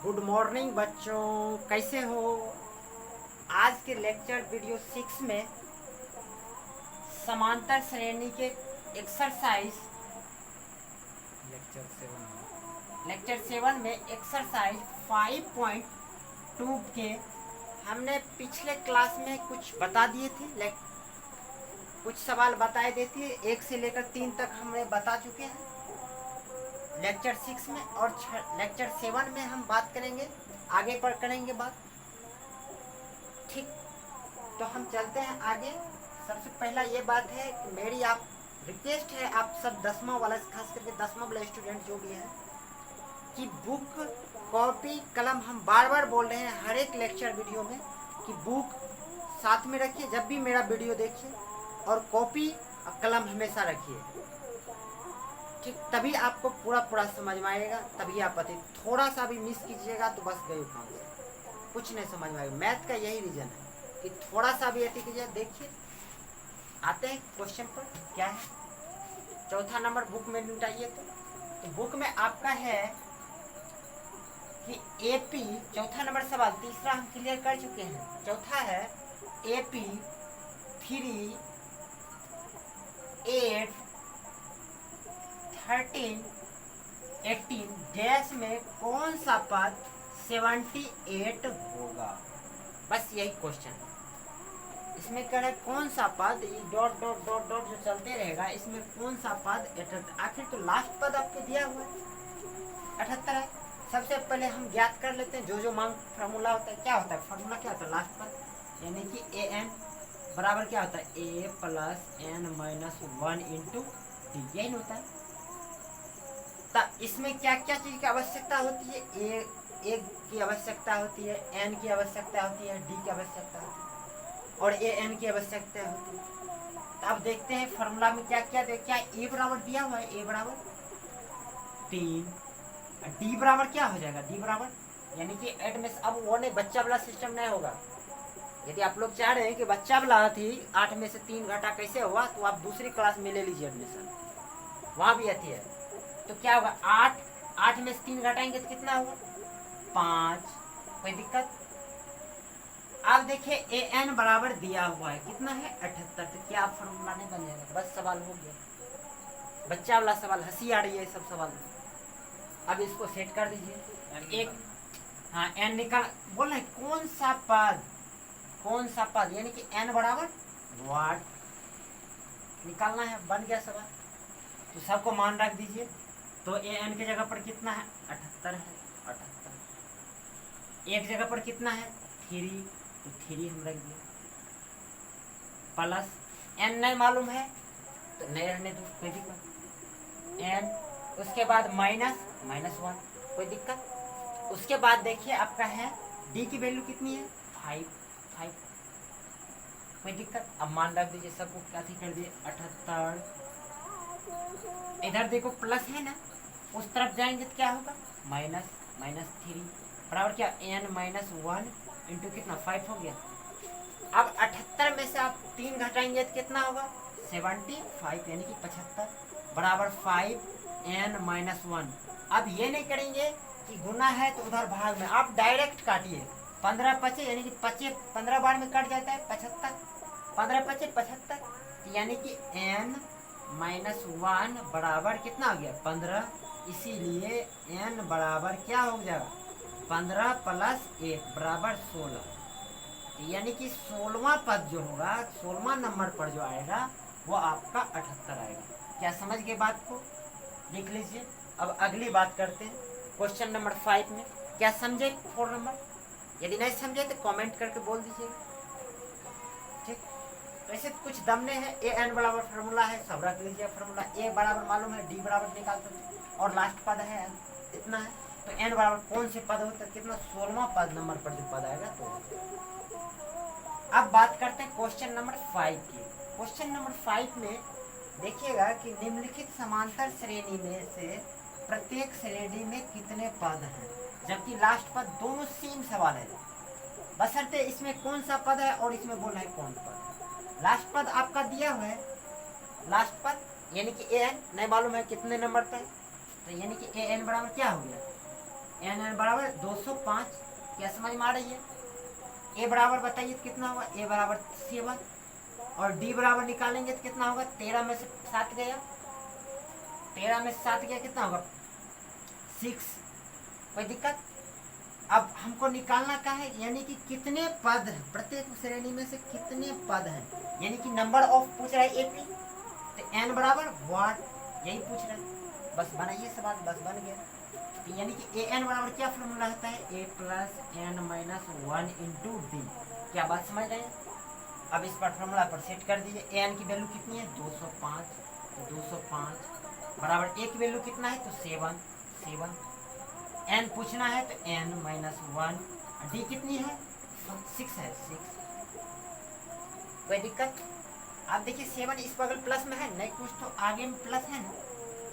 Good morning बच्चों, कैसे हो। आज के लेक्चर वीडियो 6 में समांतर श्रेणी के एक्सरसाइज लेक्चर 7 में एक्सरसाइज 5.2 के हमने पिछले क्लास में कुछ बता दिए थे। कुछ सवाल बताए देते 1 से लेकर 3 तक हमने बता चुके हैं लेक्चर 6 में, और लेक्चर 7 में हम बात करेंगे, आगे पर करेंगे बात। ठीक, तो हम चलते हैं आगे। सबसे पहला ये बात है कि मेरी आप रिक्वेस्ट है, आप सब 10वां वाला, खास करके 10वां वाला स्टूडेंट जो भी है, कि बुक कॉपी कलम, हम बार बार बोल रहे हैं हर एक लेक्चर वीडियो में कि बुक साथ में रखिए जब भी मेरा वीडियो देखिए, और कॉपी और कलम हमेशा रखिए। ठीक, तभी आपको पूरा पूरा समझ में आएगा, तभी आप पते। थोड़ा सा भी मिस कीजिएगा तो बस गए काम से, कुछ नहीं समझ में आएगा। मैथ का यही रीजन है कि थोड़ा सा भी ऐसी कीजिए। देखिए, आते हैं क्वेश्चन पर। क्या है चौथा नंबर बुक में निपटाइए। तो बुक में आपका है कि एपी, चौथा नंबर सवाल, तीसरा हम क्लियर कर चुके हैं। चौथा है एपी 3 8 13 18 डैश में कौन सा पद 78 होगा। बस यही क्वेश्चन है। इसमें कह रहे कौन सा पद, डॉट डॉट डॉट डॉट जो चलते रहेगा, इसमें कौन सा पद 78। आखिर तो लास्ट पद आपको दिया हुआ है 78 है। सबसे पहले हम ज्ञात कर लेते हैं जो मांग फार्मूला होता है। क्या होता है फार्मूला, क्या होता है लास्ट पद, यानी कि ए एन बराबर क्या होता है a plus n minus 1 into d, यही होता है। तब इसमें क्या क्या चीज की आवश्यकता होती है, ए की आवश्यकता होती है, एन की आवश्यकता होती है, डी की आवश्यकता होती है, और ए एन की आवश्यकता होती है। तो अब देखते हैं फार्मूला में क्या क्या दे। क्या ए बराबर दिया हुआ है, ए बराबर 3, डी बराबर क्या हो जाएगा, डी बराबर यानी कि एड में अब वो नहीं, बच्चा वाला सिस्टम नहीं होगा। यदि आप लोग चाह रहे हैं कि बच्चा वाला थी 8 में से 3 घटा कैसे हुआ, तो आप दूसरी क्लास में ले लीजिए एडमिशन, वहां भी आती है। तो क्या होगा 8 में से 3 घटाएंगे तो कितना होगा 5, कोई दिक्कत। अब देखिए ए एन बराबर दिया हुआ है कितना है 78। तो क्या फॉर्मूला नहीं बन जाएगा, बस सवाल हो गया। बच्चा वाला सवाल, हंसी आ रही है सब सवाल में। अब इसको सेट कर दीजिए। एक हाँ एन निकाल, बोल रहे कौन सा पद, कौन सा पद, यानी कि एन बराबर वाट निकालना है। बन गया सवाल, तो सबको मान रख दीजिए। तो ए एन की जगह पर कितना है 78 है, 78। एक जगह पर कितना है 3, तो 3 हम रख दिए, प्लस एन नहीं मालूम है तो नहीं रहने दो, कोई दिक्कत। एन उसके बाद माइनस 1, कोई दिक्कत। उसके बाद देखिए आपका है डी की वैल्यू कितनी है 5, कोई दिक्कत। अब मान रख दीजिए, सबको क्या कर दिए 78। इधर देखो प्लस है ना, उस तरफ जाएंगे तो क्या होगा -3 बराबर क्या एन -1 इंटू कितना 5 हो गया। अब 78 में से आप 3 घटाएंगे तो कितना होगा 75, यानी कि 75 बराबर 5n-1। अब ये नहीं करेंगे कि गुना है तो उधर भाग में, आप डायरेक्ट काटिए। 15 पचे यानी कि 15 बार में कट जाता है 75, 15 पचे 75, यानी कि n-1 बराबर कितना हो गया 15। इसीलिए n बराबर क्या हो जाएगा 15 प्लस 1 बराबर 16, यानी कि 16वां पद जो होगा, 16वां नंबर पर जो आएगा वो आपका 78 आएगा। क्या समझ गए बात को, देख लीजिए। अब अगली बात करते हैं क्वेश्चन नंबर 5 में। क्या समझे 4 नंबर, यदि नहीं समझे तो कमेंट करके बोल दीजिए। ठीक, वैसे कुछ दम नहीं है, ए एन बराबर फार्मूला है, सब रख लीजिए फार्मूला। ए बराबर मालूम है, डी बराबर निकाल सकते, और लास्ट पद है इतना है। तो एन बराबर कौन से पद होता है कितना 16वां पद नंबर पर जो पद आएगा तो। अब बात करते हैं क्वेश्चन नंबर 5 की। क्वेश्चन नंबर 5 में देखिएगा कि निम्नलिखित समांतर श्रेणी में से प्रत्येक श्रेणी में कितने पद हैं, जबकि लास्ट पद दोनों सेम सवाल है, बशर्ते इसमें कौन सा पद है और इसमें बोलना है कौन पद। लास्ट पद आपका दिया हुआ है, लास्ट पद यानी कि ए एन नहीं मालूम है कितने नंबर पर, तो यानी कि ए एन बराबर क्या हो गया एन एन बराबर 205। क्या समझ में आ रही है? ए बराबर बताइए तो कितना होगा? ए बराबर 7 और डी बराबर निकालेंगे तो कितना होगा? 13 में से 7 गया, 13 में से 7 गया, कितना होगा? 6। कोई दिक्कत? अब हमको निकालना क्या है, यानी कि कितने पद हैं प्रत्येक श्रेणी में से, कितने पद हैं, यानी कि नंबर ऑफ पूछ रहा है एक भी, तो एन बराबर व्हाट, यही पूछ रहा है। बस बनाइए सवाल, बस बन गया। तो यानी कि ए एन बराबर क्या फॉर्मूला होता है? A plus n minus 1 into d. क्या बात समझ रहे हैं? अब इस पर फॉर्मूला पर सेट कर दीजिए। ए एन की वैल्यू कितनी है? 205। तो 205 बराबर ए की वैल्यू कितना है? तो 7 7। एन पूछना है तो एन माइनस 1, डी कितनी है? 6 है, 6। कोई दिक्कत? आप देखिए 7 इस बगल प्लस में है, नहीं कुछ तो आगे में प्लस है ना,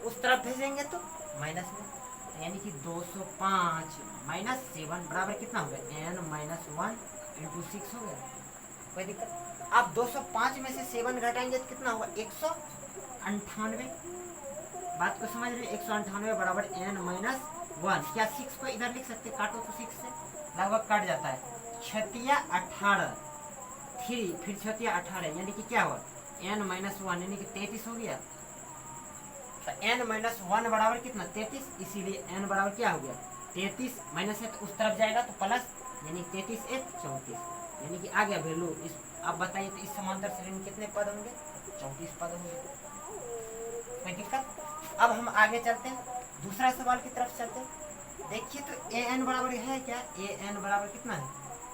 उस तरफ भेजेंगे तो माइनस में, यानी कि 205 माइनस 7 बराबर कितना हो गया? एन माइनस 1 इंटू 6 हो गया। कोई दिक्कत? आप 205 में से 7 घटाएंगे तो कितना होगा? 198। बात को समझ रहे? 198 बराबर एन माइनस 1। क्या 6 को इधर लिख सकते? काटो तो 6 से लगभग कट जाता है। 18 3 फिर 18 यानी कि क्या हुआ? एन माइनस 1 यानी कि 33 हो गया। तो एन माइनस 1 बराबर कितना? 33, इसीलिए एन बराबर क्या हो गया? 33। माइनस है तो उस तरफ जाएगा तो प्लस, यानी 33 1 34, यानी कि आ गया वैल्यू। इस आप बताइए तो इस समांतर श्रेणी में कितने पद होंगे? 34 पद होंगे। कोई दिक्कत? अब हम आगे चलते हैं, दूसरा सवाल की तरफ चलते हैं। देखिए तो ए एन बराबर है क्या? ए एन बराबर कितना है?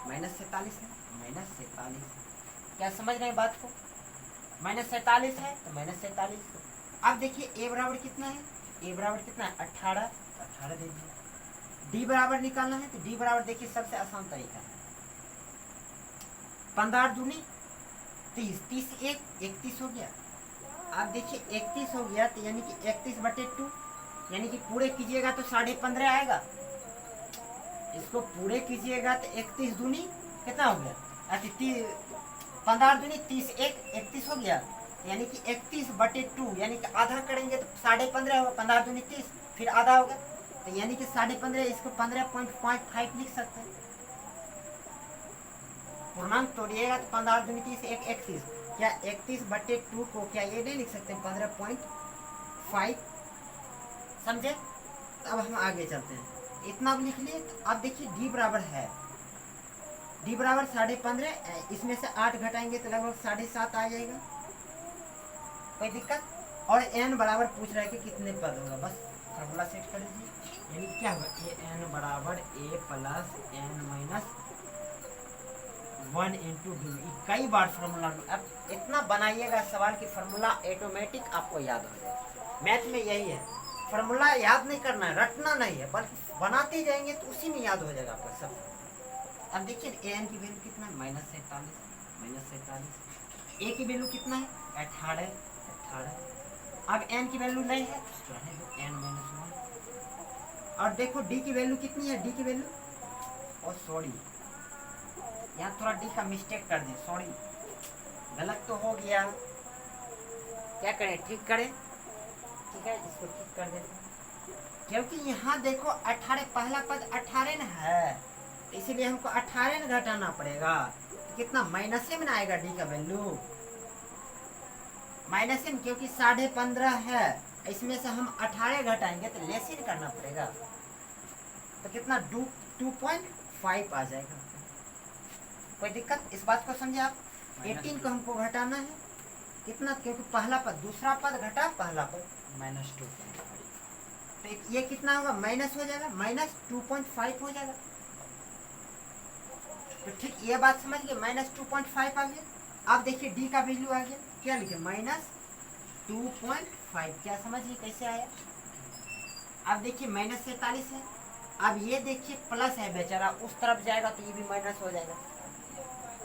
-47 है, -47। क्या समझ रहे हैं बात को? -47 है तो -47। अब देखिए ए बराबर कितना है? ए बराबर कितना है? 18, 18 दे दीजिए। डी बराबर निकालना है तो डी बराबर देखिए सबसे आसान तरीका है, 15 दूनी 30, 30 1 31 हो गया। आप देखिए 31 हो गया तो यानी कि 31/2, यानी कि पूरे कीजिएगा तो 15.5 आएगा। इसको पूरे कीजिएगा तो 31 दूनी कितना हो गया? 15 दूनी 30 1 31 हो गया, यानी कि 31/2, यानी कि आधा करेंगे तो 15.5 होगा। 15 दूनी 30 फिर आधा होगा, तो यानी कि 15.5, इसको 15.55 लिख सकते हैं। पूर्णांक तोड़िएगा तो 15 दूनी 30 1 31, क्या 31/2 को क्या ये नहीं लिख सकते? 15.5। समझे? अब हम आगे चलते हैं, इतना अब लिख लिए। तो अब देखिए डी बराबर है, डी बराबर 15.5, इसमें से 8 घटाएंगे तो लगभग 7.5 आ जाएगा। कोई दिक्कत? और एन बराबर पूछ रहा है कि कितने पद होगा, बस फॉर्मूला सेट कर दीजिए। यानी क्या होगा? ए एन बराबर a plus n minus 1 into d. कई बार फॉर्मूला, अब इतना बनाइएगा सवाल की फॉर्मूला ऑटोमेटिक आपको याद हो जाएगा। मैथ में यही है, फॉर्मूला याद नहीं करना है, रटना नहीं है, बल्कि बनाते जाएंगे तो उसी में याद हो जाएगा आपका सब। अब देखिए ए एन की वैल्यू कितना है? -47। ए की वैल्यू कितना है? 18। अब एन की वैल्यू नहीं है तो रहने दो, एन माइनस 1। और देखो डी की वैल्यू कितनी है? डी की वैल्यू, और सॉरी यहाँ थोड़ा डी का मिस्टेक कर दिए, सॉरी गलत तो हो गया, क्या करें? ठीक करें, ठीक है इसको ठीक कर देते हैं। क्योंकि यहाँ देखो 18 पहला पद 18 न है, इसीलिए हमको 18 न घटाना पड़ेगा। तो कितना? माइनस में आएगा डी का वैल्यू, माइनस में, क्योंकि 15.5 है, इसमें से हम 18 घटाएंगे तो लेसिन करना पड़ेगा, तो कितना? 2.5 आ जाएगा। कोई दिक्कत? इस बात को समझे आप? 18 को हमको घटाना है कितना? क्योंकि पहला पद दूसरा पद घटा पहला पद, -2.5, तो ये कितना होगा? माइनस हो जाएगा, -2.5 हो जाएगा। तो ठीक ये बात समझ गए, -2.5 आ गया। अब देखिए डी का वैल्यू आ गया, क्या लिखे? -2.5। क्या समझिए कैसे आया? अब देखिए -47 है, अब ये देखिए प्लस है बेचारा, उस तरफ जाएगा तो ये भी माइनस हो जाएगा,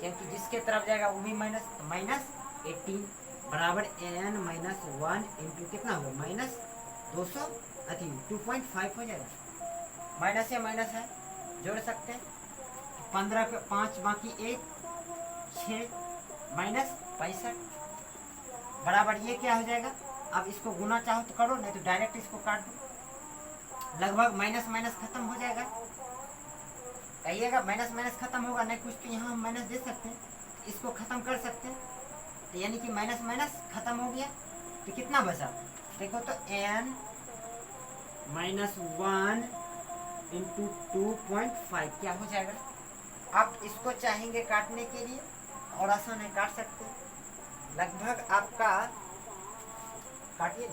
क्योंकि जिसके तरफ जाएगा वो भी माइनस, तो -18 बराबर एन माइनस 1 इंटू कितना होगा? -2.5 हो जाएगा। माइनस है माइनस है, जोड़ सकते हैं। 15 के 5 बाकी 1 6 -65 बराबर ये क्या हो जाएगा? अब इसको गुना चाहो तो करो, नहीं तो डायरेक्ट इसको काट दो। लगभग माइनस माइनस खत्म हो जाएगा। कहिएगा माइनस माइनस खत्म होगा, नहीं कुछ तो यहाँ हम माइनस दे सकते हैं, इसको खत्म कर सकते हैं। तो यानी कि माइनस माइनस खत्म हो गया, तो कितना बचा देखो तो n माइनस 1 इंटू 2.5 क्या हो जाएगा। आप इसको चाहेंगे काटने के लिए और आसान है, काट सकते हैं। लगभग आपका काटिए,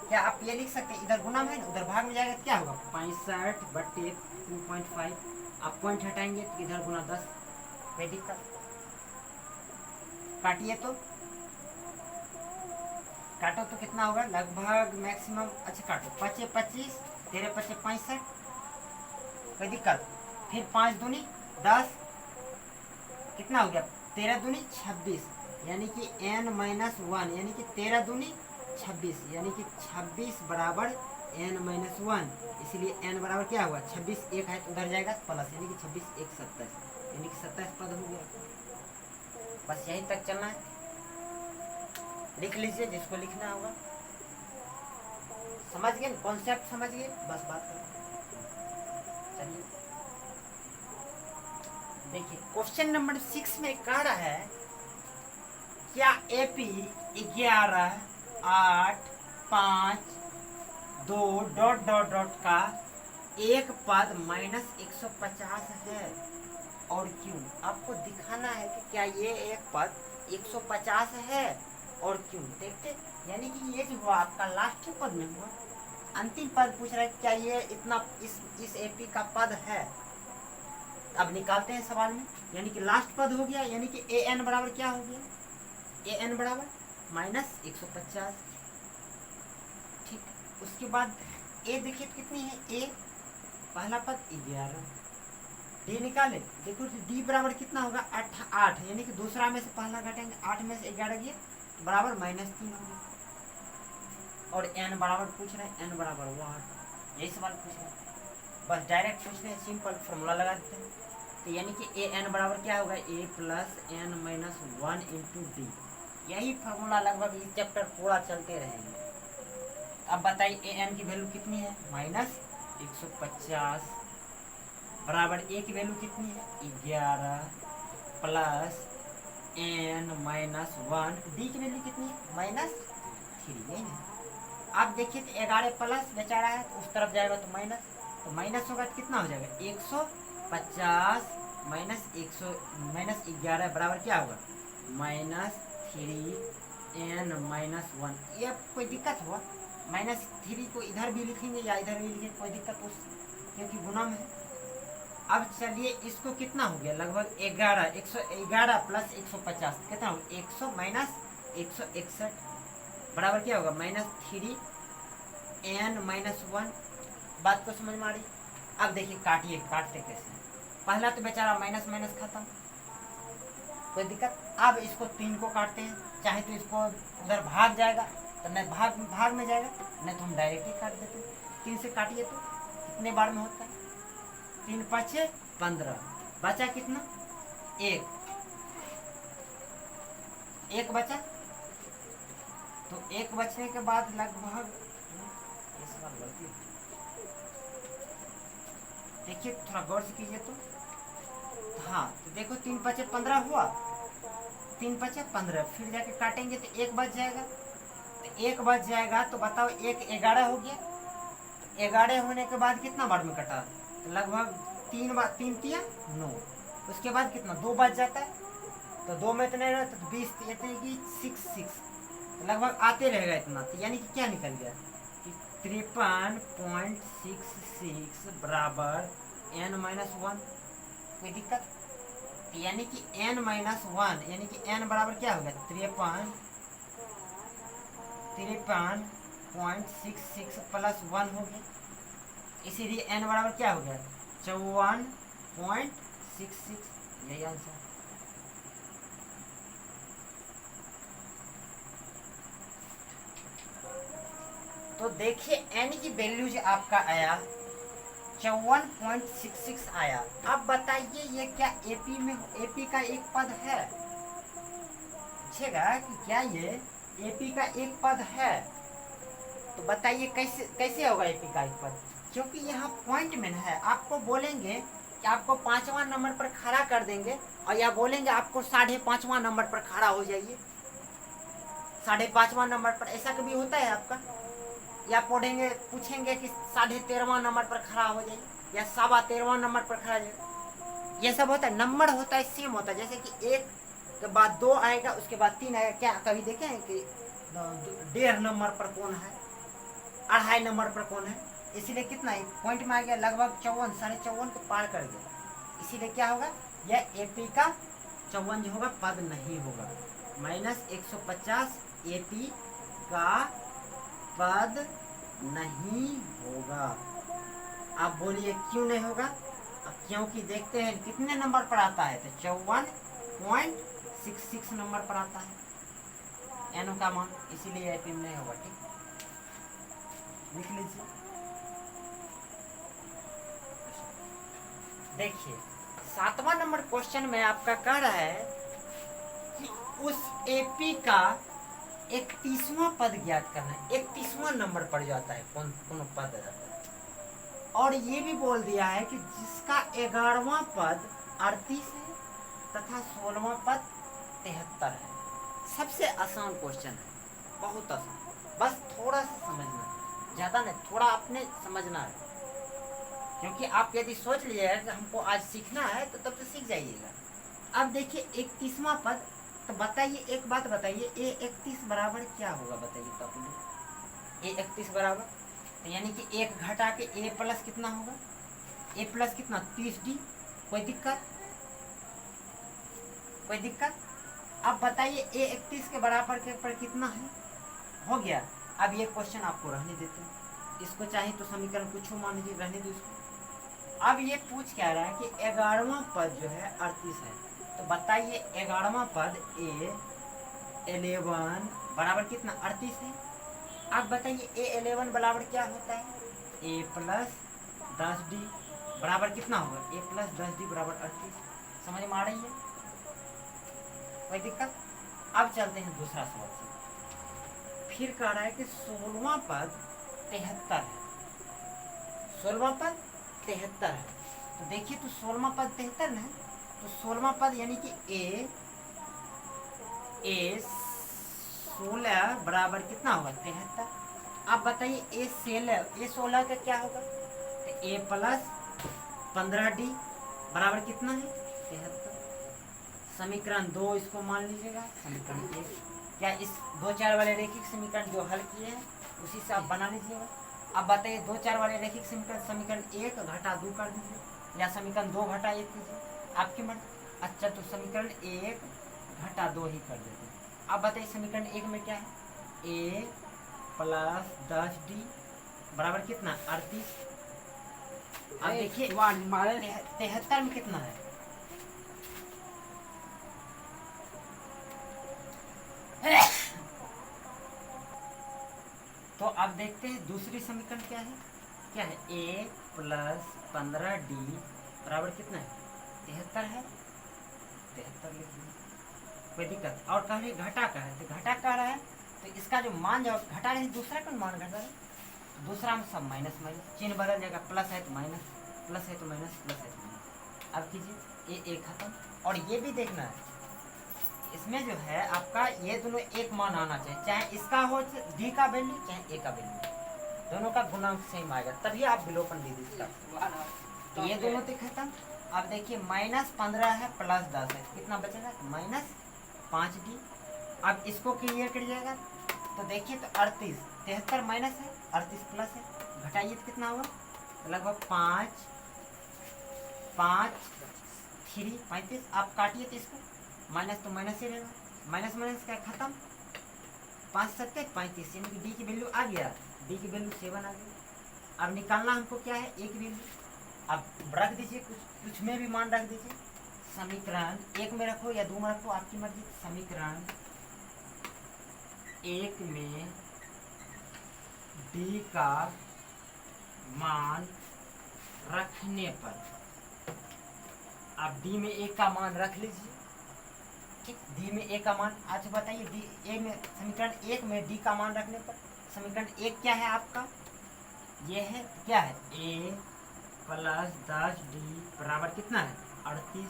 क्या आप ये लिख सकते हैं, इधर गुना है ना उधर भाग में जाएगा तो क्या होगा 65/2.5। आप पॉइंट हटाएंगे तो इधर गुना 10, कोई दिक्कत। काटिए तो काटो तो कितना होगा लगभग मैक्सिमम। अच्छा काटो, 5 25, 13 5 65, कोई दिक्कत। फिर 5 दूनी 10, कितना हो गया 13 दूनी 26, यानी कि n माइनस 1 यानी कि 13 दूनी 26, यानी कि 26 बराबर n माइनस 1। इसलिए n बराबर क्या हुआ 26, एक है तो उधर जाएगा प्लस, यानी कि 26 1 27, यानी कि 27 पद हो गया। बस यहीं तक चलना है, लिख लीजिए जिसको लिखना होगा। समझ गए कॉन्सेप्ट, समझ गए, बस बात करो। चलिए देखिए क्वेश्चन नंबर 6 में कह रहा है क्या AP 11 8 5 2 डॉट डॉट डॉट का एक पद माइनस 150 है और क्यों। आपको दिखाना है कि क्या ये एक पद 150 है और क्यों। देखते यानी कि ये जो हुआ आपका लास्ट पद में हुआ, अंतिम पद पूछ रहा है क्या ये इतना इस AP का पद है। अब निकालते हैं सवाल में, यानी कि लास्ट पद हो गया, यानी कि AN बराबर क्या हो गया AN बराबर माइनस 150। ठीक, उसके बाद A देखिए कितनी है, A पहला पद 11, D निकाले देखो D बराबर कितना होगा 8, यानी कि दूसरा में से पहला घटेंगे, 8 में से 11 गया बराबर -3 होगा। और N बराबर पूछ रहे हैं, N बराबर 1, यही सवाल पूछ रहे हैं। बस डायरेक्ट पूछ रहे हैं, सिंपल फॉर्मूला लगा देते हैं। तो यानी कि AN बराबर क्या होगा A plus n minus 1 into d. यही फार्मूला लगभग इस चैप्टर पूरा चलते रहेंगे। अब बताइए AN की वैल्यू कितनी है -150 बराबर A की वैल्यू कितनी है 11 प्लस n माइनस 1, D की वैल्यू कितनी है -3, यही है। आप देखिए तो 11 प्लस बेचारा है तो उस तरफ जाएगा तो माइनस, तो माइनस होगा तो कितना हो जाएगा 150 माइनस 11 बराबर क्या होगा -3 n माइनस 1। ये कोई दिक्कत हुआ -3 को इधर भी लिखेंगे या इधर भी लिखेंगे, कोई दिक्कत उस क्योंकि गुना में है। अब चलिए इसको कितना हो गया लगभग 111 प्लस 150 कितना हो 100 माइनस 161 बराबर क्या होगा -3 n माइनस 1। बात को समझ में आ रही। अब देखिए काटिए, काटते कैसे, पहला तो बेचारा माइनस माइनस खत्म, कोई दिक्कत। अब इसको 3 को काटते हैं, चाहे तो इसको उधर भाग जाएगा तो नहीं भाग में जाएगा, नहीं तो हम डायरेक्ट ही काट देते हैं। 3 से काटिए तो कितने बार में होता है 3 5 15, बचा कितना 1 बचा। तो 1 बचने के बाद लगभग देखिए थोड़ा गौर से कीजिए तो हाँ, तो देखो 3 5 15 हुआ, 3 5 15, फिर जाके काटेंगे तो 1 बच जाएगा। तो 1 बच जाएगा तो बताओ 1 11 हो गया, तो 11 होने के बाद कितना बार में कटा तो लगभग 3 तिया 9, उसके बाद कितना 2 बच जाता है, तो 2 में तो नहीं रहता तो 20 6 तो लगभग आते रहेगा इतना। तो यानी कि क्या निकल गया कि 53.66 बराबर n माइनस 1, कोई दिक्कत। यानी कि n माइनस 1 यानी कि n बराबर क्या हो गया 53.66 प्लस 1 हो गया, इसीलिए n बराबर क्या हो गया 54.66, यही आंसर। तो देखिए n की वैल्यू जो आपका आया 54.66 आया। अब बताइए ये क्या AP का एक पद है, पूछेगा कि क्या ये AP का एक पद है। तो बताइए कैसे कैसे होगा एपी का एक पद, क्योंकि यहाँ पॉइंट में है। आपको बोलेंगे कि आपको 5वां नंबर पर खड़ा कर देंगे, और या बोलेंगे आपको 5.5वां नंबर पर खड़ा हो जाइए। 5.5वां नंबर पर ऐसा कभी होता है आपका? या पढ़ेंगे पूछेंगे कि 13.5वां नंबर पर खड़ा हो जाइए, या 13.25वां नंबर पर खड़ा हो जाइए। ये सब होता है, नंबर होता है सेम होता है। जैसे कि 1 के बाद 2 आएगा, उसके बाद 3 आएगा। क्या कभी देखे हैं कि 1.5 नंबर पर कौन है, 2.5 नंबर पर कौन है? इसीलिए कितना है पॉइंट में आ गया, लगभग 54, 54.5 को पार कर गया। इसीलिए क्या होगा, यह एपी का 54 जो होगा पद नहीं होगा। -150 एपी का पद नहीं होगा। आप बोलिए क्यों नहीं होगा? क्योंकि देखते हैं कितने नंबर पर आता है, तो 54.66 नंबर पर आता है एनो का मान, इसीलिए एपी में नहीं होगा। ठीक, लिख लीजिए। देखिए 7वां नंबर क्वेश्चन में आपका कह रहा है कि उस एपी का 31वां पद ज्ञात करना है। 31वां नंबर पर जाता है कौन पद जाता है। और ये भी बोल दिया है कि जिसका 11वां पद 38 है तथा 16वां पद 73 है। सबसे आसान क्वेश्चन है, बहुत आसान, बस थोड़ा सा समझना है, ज्यादा नहीं, थोड़ा आपने समझना है। क्योंकि आप यदि सोच लिए कि हमको आज सीखना है तो तब तो सीख जाइएगा। अब देखिए 31वां पद, तो बताइए एक बात बताइए, A31 बराबर क्या होगा बताइए तो आप लोग। A31 बराबर, तो यानी कि 1 घटा के A प्लस कितना होगा, A प्लस कितना 30D। कोई दिक्कत? कोई दिक्कत? अब बताइए A31 के बराबर के पर कितना है, हो गया। अब ये क्वेश्चन आपको रहने देते हैं, इसको चाहे तो समीकरण कुछ मान लीजिए, रहने दो इसको। अब ये पूछ क्या रहा है कि 11वां पद जो है 38 है, तो बताइए 11वां पद A11 बराबर कितना 38 है। अब बताइए A11 बराबर क्या होता है, A प्लस 10D बराबर कितना होगा, A प्लस 10D बराबर 38। समझ में आ रही है? कोई दिक्कत? अब चलते हैं दूसरा सवाल से। फिर कह रहा है कि 16वां पद 73 है, 16वां पद 73 है। तो देखिए तो 16वां पद 73 है, तो 16वां पद यानी कि A 16 बराबर कितना होगा 73। आप बताइए A 16 का क्या होगा, तो A प्लस 15D बराबर कितना है 73। समीकरण 2 इसको मान लीजिएगा, समीकरण 1 क्या इस 2 4 वाले रैखिक समीकरण जो हल किए हैं उसी से आप बना लीजिएगा। अब बताइए 2 4 वाले रैखिक समीकरण 1 घटा 2 कर दीजिए, या समीकरण 2 घटा 1 कीजिए, आपकी मर्जी। अच्छा तो समीकरण 1 घटा 2 ही कर देते हैं। अब बताइए समीकरण 1 में क्या है, A प्लस 10D बराबर कितना 38। अब देखिए 73 में कितना है, तो अब देखते हैं दूसरी समीकरण क्या है, A प्लस 15D बराबर कितना है 73 है, 73 लिखिए। कोई दिक्कत? और कह रहे घटा का है, तो घटा कह रहा है तो इसका जो मान जो घटा रहे दूसरा कौन मान घटा रहे, दूसरा में सब माइनस माइनस चिन्ह बदल जाएगा, प्लस है तो माइनस, प्लस है तो माइनस, प्लस है तो माइनस। अब कीजिए ये एक खत्म। और ये भी देखना है इसमें जो है आपका ये दोनों एक मान आना चाहिए, चाहे इसका हो D का वैल्यू चाहे A का वैल्यू, दोनों का गुणांक सेम आएगा, तभी आप विलोपन दे दीजिए। तो ये दोनों तो खत्म। अब देखिए -15 है प्लस 10 है, कितना बचेगा -5D। अब इसको क्लियर करिएगा तो देखिए तो 38, 73 माइनस है 38 प्लस है, घटाइए तो कितना होगा, लगभग 5 5 3 35। आप काटिए तो इसको माइनस तो माइनस ही रहेगा, माइनस माइनस क्या खत्म, 5 7 35, यानी कि D की वैल्यू आ गया, D की वैल्यू 7 आ गई। अब निकालना हमको क्या है एक वैल्यू, अब रख दीजिए कुछ में भी मान रख दीजिए। समीकरण 1 में रखो या 2 में रखो, आपकी मर्जी। समीकरण 1 में D का मान रखने पर, आप D में 1 का मान रख लीजिए, ठीक। D में 1 का मान, आज बताइए D A में समीकरण 1 में D का मान रखने पर समीकरण एक क्या है आपका, ये है क्या है, a प्लस 10d बराबर कितना है 38।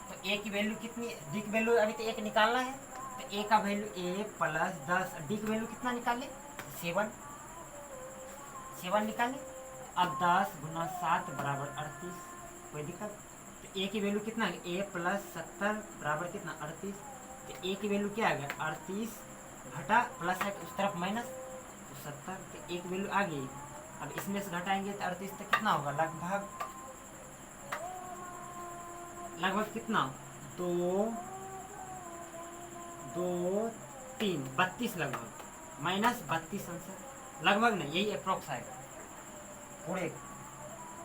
तो a की वैल्यू कितनी, d की वैल्यू अभी तो एक निकालना है, तो a का वैल्यू a प्लस 10, d की वैल्यू कितना निकाले 7 निकाले। अब 10 गुना 7 बराबर 38, कोई दिक्कत। तो a की वैल्यू कितना है, a प्लस 70 बराबर कितना 38। तो a की वैल्यू क्या आ गया 38 घटा प्लस है उस तरफ माइनस, तो 70। तो a की वैल्यू आ गई। अब इसमें से घटाएंगे तो 38 तक कितना होगा, लगभग कितना, 2 2 3 32 लगभग, माइनस 32 आंसर, लगभग नहीं यही अप्रोक्स आएगा पूरे।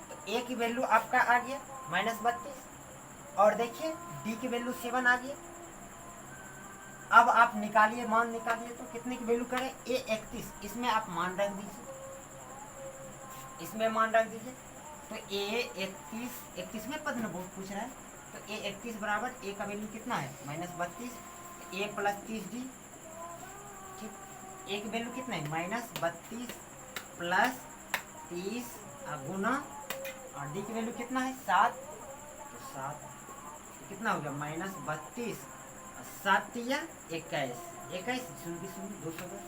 तो a की वैल्यू आपका आ गया -32, और देखिए d की वैल्यू 7 आ गया। अब आप निकालिए, मान निकालिए, तो कितने की वैल्यू करें, a 31, इसमें आप मान रख दीजिए, इसमें मान रख दीजिए। तो a 31 में पद न बहुत पूछ रहा है, तो a 31 बराबर a का वैल्यू कितना है -32, a प्लस 30d, ठीक, a की वैल्यू कितना है -32 प्लस 30 गुना, और d की वैल्यू कितना है 7, तो 7 कितना हो गया -32, 7 या 21, 210,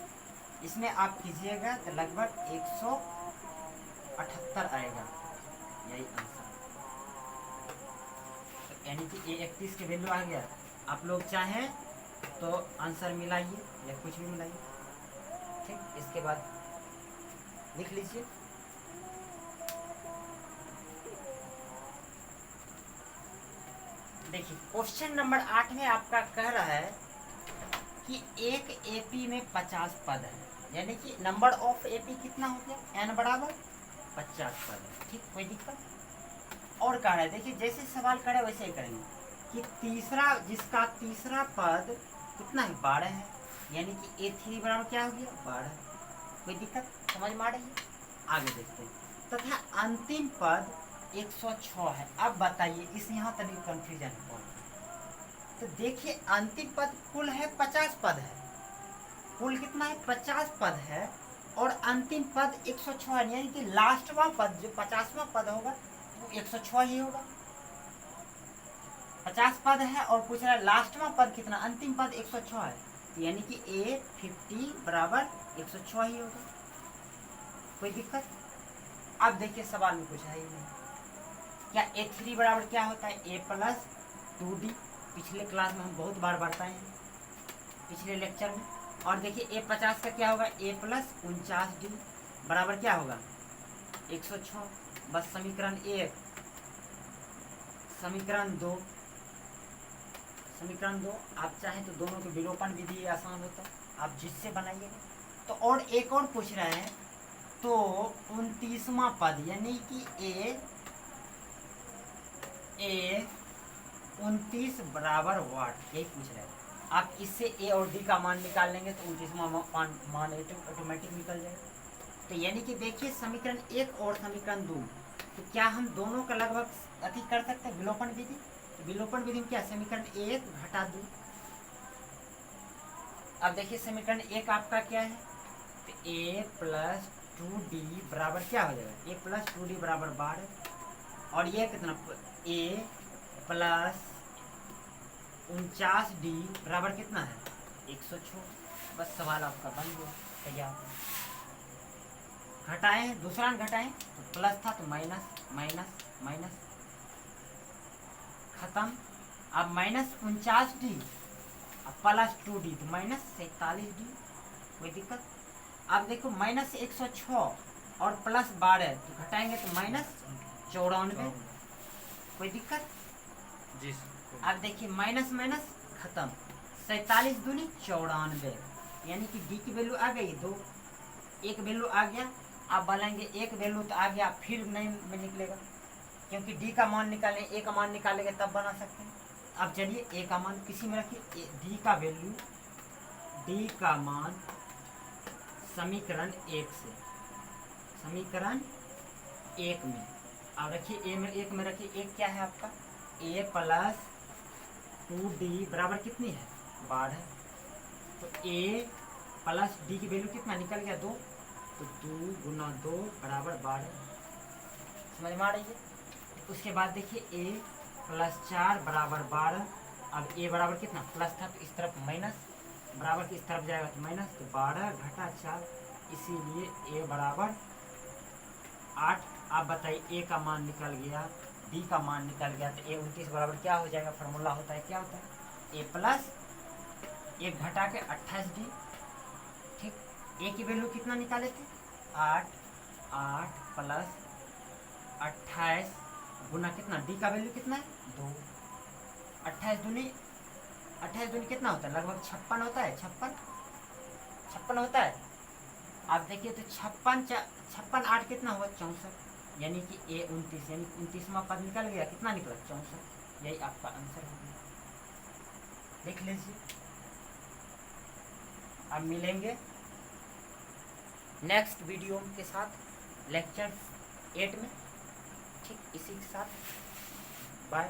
इसमें आप कीजिएगा तो लगभग 178 आएगा, यही आंसर। तो यानी कि a 31 की वैल्यू आ गया। आप लोग चाहें तो आंसर मिलाइए या कुछ भी मिलाइए, ठीक। इसके बाद लिख लीजिए, देखिए क्वेश्चन नंबर 8 में आपका कह रहा है कि एक एपी में 50 पद है, यानी कि नंबर ऑफ एपी कितना हो गया, n बराबर 50 पद है, ठीक, कोई दिक्कत। और कह रहा है, देखिए जैसे सवाल करे वैसे ही करेंगे कि जिसका तीसरा पद कितना है 12 है, यानी कि a3 बराबर क्या हो गया 12, कोई दिक्कत समझ में आ रही है। आगे देखते हैं, तथा अंतिम पद 106 है। अब बताइए इस यहाँ तक कंफ्यूजन है, तो देखिए अंतिम पद कुल है 50 पद है, कुल कितना है 50 पद है, और अंतिम पद 106 है, यानी कि लास्टवा पद जो 50वां पद होगा वो 106 ही होगा। 50 पद है और पूछ रहा है लास्टवा पद कितना, अंतिम पद 106 है, तो यानी कि a50 बराबर 106 ही होगा, कोई दिक्कत। अब देखिए सवाल में कुछ है ही नहीं, क्या a3 बराबर क्या होता है a प्लस 2d, पिछले क्लास में हम बहुत बार बताए हैं पिछले लेक्चर में। और देखिए a 50 का क्या होगा a प्लस 49d बराबर क्या होगा 106। बस समीकरण 1, समीकरण 2 आप चाहें तो दोनों के विलोपन विधि आसान होता है, आप जिससे बनाइएगा। तो और एक और पूछ रहे हैं, तो 29वां पद यानी कि a 29 बराबर वाट, यही पूछ रहे हैं। आप इससे a और d का मान निकाल लेंगे तो 29वां मान ऑटोमेटिक निकल जाएगा। तो यानी कि देखिए समीकरण 1 और समीकरण 2, तो क्या हम दोनों का लगभग अति कर सकते हैं विलोपन विधि। तो विलोपन विधि में क्या, समीकरण 1 घटा 2। अब देखिए समीकरण 1 आपका क्या है, तो a प्लस 2d बराबर क्या हो जाएगा, a प्लस 2d बराबर 12, और ये कितना a प्लस 49d बराबर कितना है 106। बस सवाल आपका बन गया तैयार। घटाएं, दूसरा घटाएं तो प्लस था तो माइनस माइनस माइनस, खत्म। अब -49d अब प्लस 2d तो -47d, कोई दिक्कत। अब देखो -106 और प्लस 12 तो घटाएंगे तो -94, कोई दिक्कत जी। अब देखिए माइनस माइनस खत्म, 47 दूनी 94, यानी कि डी की वैल्यू आ गई 2, एक वैल्यू आ गया। आप बोलेंगे एक वैल्यू तो आ गया फिर नहीं में निकलेगा, क्योंकि डी का मान निकालें, ए का मान निकालेंगे तब बना सकते हैं। अब चलिए ए का मान किसी में रखिए, डी का वैल्यू, डी का मान समीकरण 1 से, समीकरण 1 में अब रखिए, ए में 1 में रखिए, एक क्या है आपका a प्लस 2d बराबर कितनी है 12, तो a प्लस डी की वैल्यू कितना निकल गया 2, तो 2 गुना 2 बराबर 12। समझ में आ रही है? उसके बाद देखिए ए प्लस 4 बराबर 12। अब ए बराबर कितना प्लस था तो इस तरफ माइनस, बराबर की इस तरफ जाएगा तो माइनस, तो 12 घटा 4, इसीलिए ए बराबर 8। आप बताइए ए का मान निकल गया, डी का मान निकल गया, तो ए 29 बराबर क्या हो जाएगा? फार्मूला होता है, क्या होता है? ए प्लस 1 घटा के 28 डी। ठीक, ए की वैल्यू कितना निकाले थे? 8, 8 प्लस 28 गुना कितना, डी का वैल्यू कितना है? 2। 28 दूनी कितना होता है? लगभग 56 होता है, 56 होता है। आप देखिए तो 56 8 कितना हुआ? 64, यानी कि ए 29, यानी 29वां पद निकल गया, कितना निकला? 64। यही आपका आंसर हो गया, देख लीजिए। अब मिलेंगे नेक्स्ट वीडियो के साथ लेक्चर 8 में। ठीक, इसी के साथ बाय।